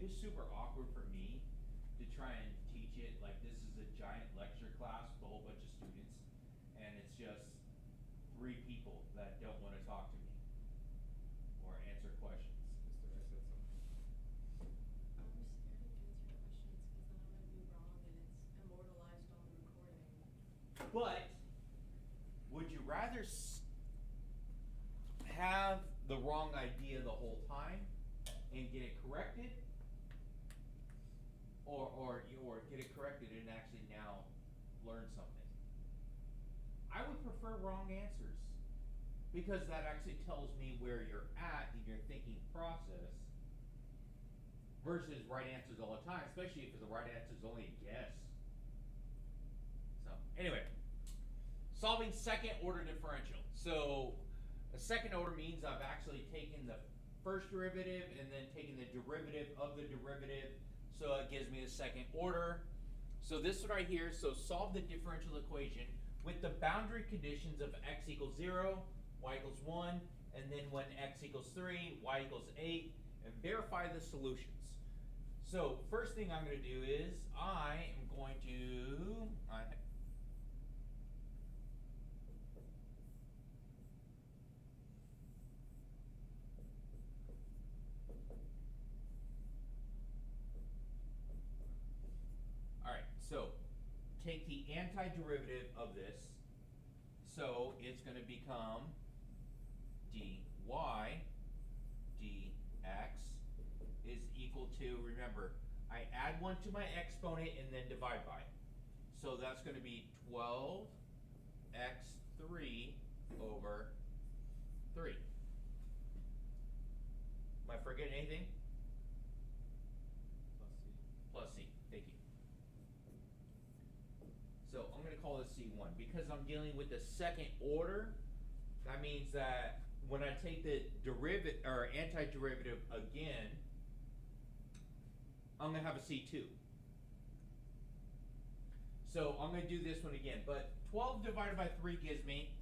it is super awkward for me to try and teach it. Like, this is a giant lecture class with a whole bunch of students, and it's just 3 people that don't want to talk to me or answer questions. Mr. I said something. I'm scared to answer questions because then I'm gonna be wrong and it's immortalized on the recording. But would you rather have the wrong idea the whole time and get it corrected, or get it corrected and actually now learn something? I would prefer wrong answers, because that actually tells me where you're at in your thinking process versus right answers all the time, especially if the right answer is only a guess. So anyway, solving second order differential. So a second order means I've actually taken the first derivative and then taken the derivative of the derivative, so it gives me the second order. So this one right here, so solve the differential equation with the boundary conditions of x equals 0, y equals 1, and then when x equals 3, y equals 8, and verify the solutions. So first thing I'm going to do is I am going to Alright, so take the antiderivative of this. So it's going to become dy dx is equal to, remember, I add 1 to my exponent and then divide by. So that's going to be 12x3 over 3. Am I forgetting anything? Plus C. Plus c. Thank you. So I'm going to call this C1. Because I'm dealing with the second order, that means that when I take the derivative or antiderivative again, I'm going to have a C2. So I'm going to do this one again. But 12 divided by 3 gives me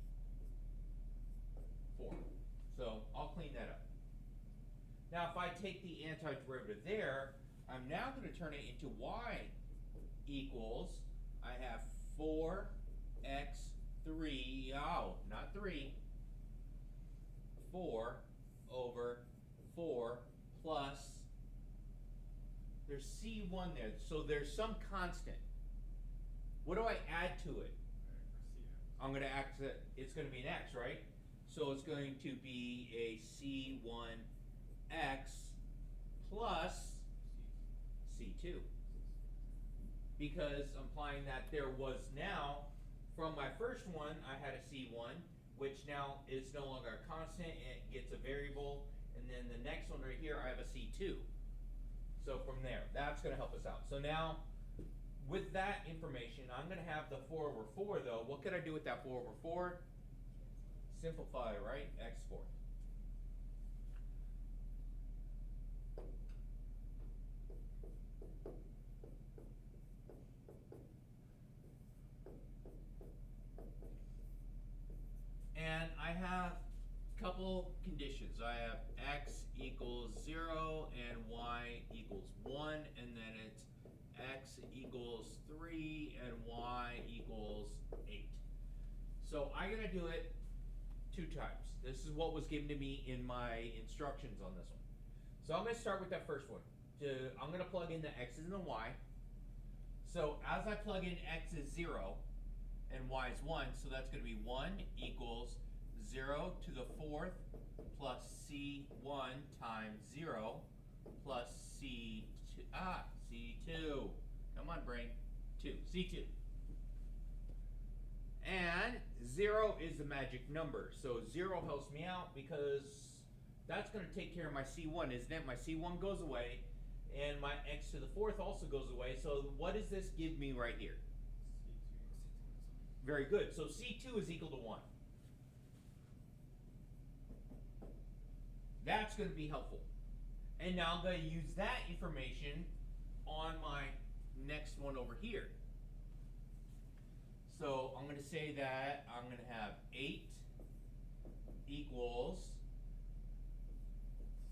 4. So I'll clean that up. Now if I take the antiderivative there, I'm now going to turn it into y equals, I have 4x3, oh, not 3, 4 over 4 plus, there's C1 there, so there's some constant. What do I add to it? I'm going to add it, it's going to be an x, right? So it's going to be a C1x plus C2. Because implying that there was now, from my first one, I had a C1, which now is no longer a constant, and it gets a variable, and then the next one right here, I have a C2. So from there, that's going to help us out. So now, with that information, I'm going to have the 4 over 4, though. What could I do with that 4 over 4? Simplify, right? X fourth. And I have a couple conditions. I have x equals 0 and y equals 1, and then it's x equals 3 and y equals 8. So I'm going to do it 2 times. This is what was given to me in my instructions on this one. So I'm going to start with that first one. I'm going to plug in the x's and the y. So as I plug in x is 0 and y is 1, so that's going to be 1 equals 0 to the 4th plus c1 times 0 plus c2, c2. Come on, brain. 2, c2. And 0 is the magic number. So 0 helps me out because that's going to take care of my c1, isn't it? My c1 goes away, and my x to the 4th also goes away. So what does this give me right here? Very good. So C2 is equal to 1. That's going to be helpful. And now I'm going to use that information on my next one over here. So I'm going to say that I'm going to have 8 equals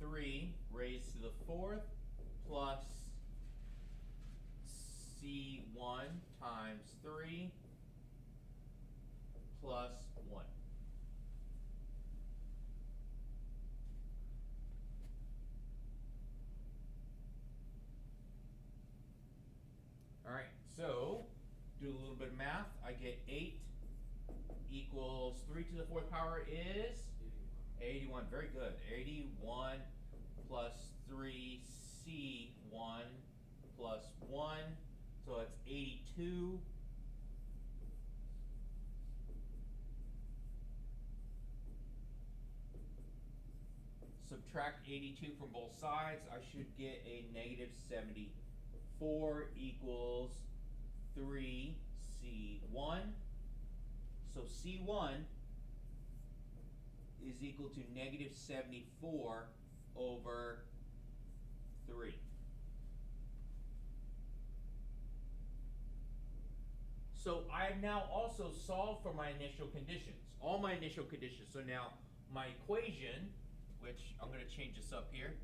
3 raised to the 4th plus C1 times 3 plus 1. Alright, so do a little bit of math. I get 8 equals 3 to the 4th power is 81. Very good. 81 plus 3C1 plus 1. So it's 82. Subtract 82 from both sides. I should get a negative 74 equals 3C1. So C1 is equal to negative 74 over 3. So I have now also solved for my initial conditions, all my initial conditions. So now my equation, which I'm going to change this up here.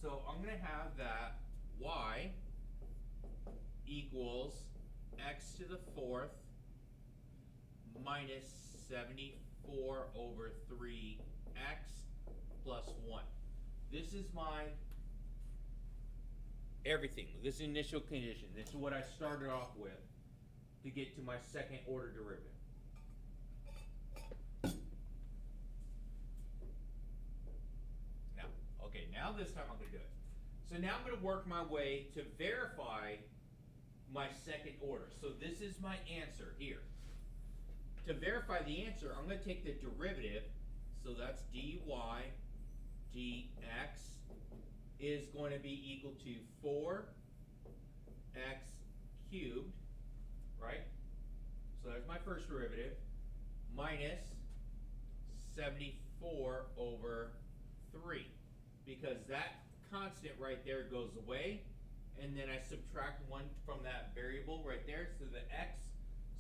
So I'm going to have that y equals x to the 4th minus 74 over 3x plus 1. This is my everything. This is initial condition. This is what I started off with to get to my second order derivative. Now this time I'm going to do it. So now I'm going to work my way to verify my second order. So this is my answer here. To verify the answer, I'm going to take the derivative. So that's dy dx is going to be equal to 4x cubed, right? So that's my first derivative, minus 74 over 3. Because that constant right there goes away, and then I subtract 1 from that variable right there, so the x.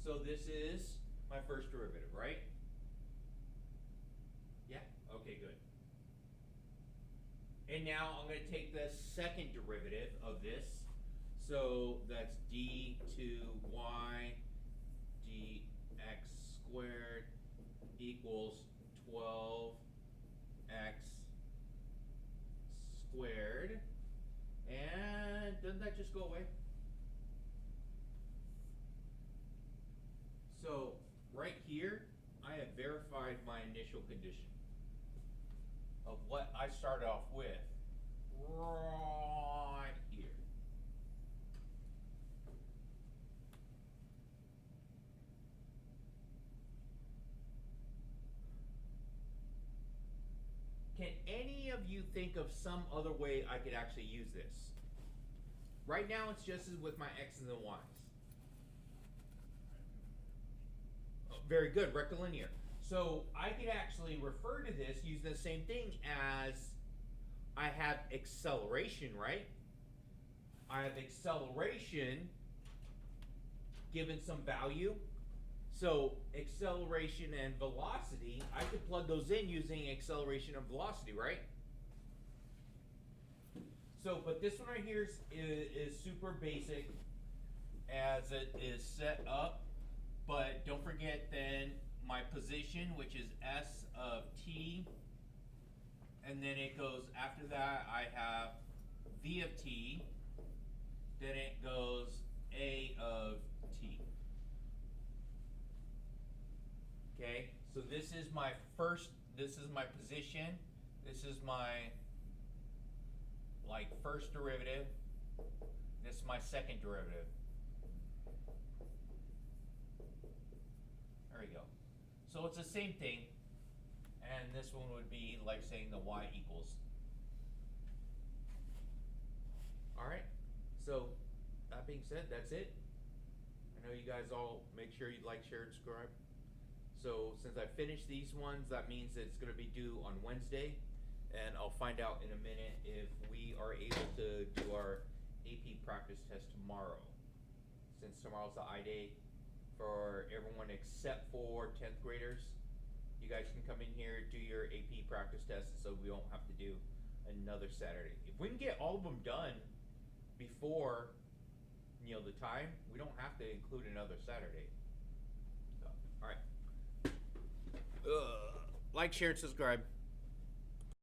So this is my first derivative, right? Yeah? Okay, good. And now I'm going to take the second derivative of this. So that's d2y dx squared equals 12x squared. And doesn't that just go away? So right here, I have verified my initial condition of what I started off with right here. Can any of you think of some other way I could actually use this? Right now it's just as with my x's and y's. Oh, very good, rectilinear. So I could actually refer to this using the same thing as I have acceleration, right? I have acceleration given some value. So acceleration and velocity, I could plug those in using acceleration and velocity, right? So, but this one right here is super basic as it is set up. But don't forget then my position, which is s of t. And then it goes, after that I have v of t. Then it goes a of t. Okay, so this is my position. This is my first derivative. This is my second derivative. There we go. So it's the same thing. And this one would be like saying the y equals. Alright, so that being said, that's it. I know you guys all make sure you like, share, and subscribe. So since I finished these ones, that means it's going to be due on Wednesday. And I'll find out in a minute if we are able to do our AP practice test tomorrow. Since tomorrow's the I day for everyone except for 10th graders. You guys can come in here, do your AP practice test, so we won't have to do another Saturday. If we can get all of them done before, the time, we don't have to include another Saturday. So, all right. Like, share, and subscribe.